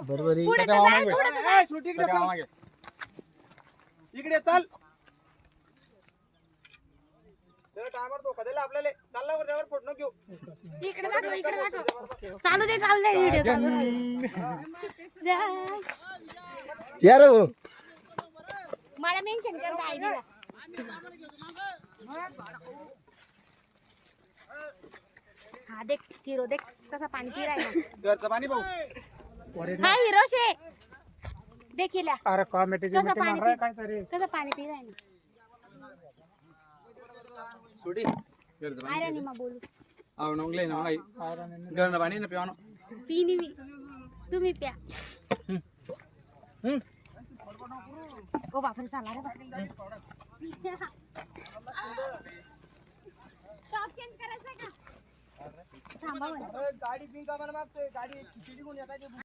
बरोबर आहे. पुढे तर जाय, पुढे तर जाय. इकडे चल टायमर तो कधीला आपल्याला चालला वर त्यावर फोटो घेऊ. इकडे दाखव, इकडे दाखव. चालू दे व्हिडिओ चालू दे. यार हो मला मेन्शन कर आयडीला. हा देख हिरो देख कसा पाणी पी राहिला. घरचं पाणी भाऊ हा हिरो शे देखिल्या अरे कॉमेडी कसं पाणी मार काहीतरी कसं पाणी पी राहिला. छोटी घरचं पाणी अरे निमा बोलू आव नंगले ना आई घरचं पाणी ना पिवानो पीनी मी तुम्ही प्या. ओ बापरे चला रे बापरे. स्टॉप चेंज करायचं का थांबा मला. गाडी बिंका मला मागतोय गाडी खिचडी घेऊन येतात.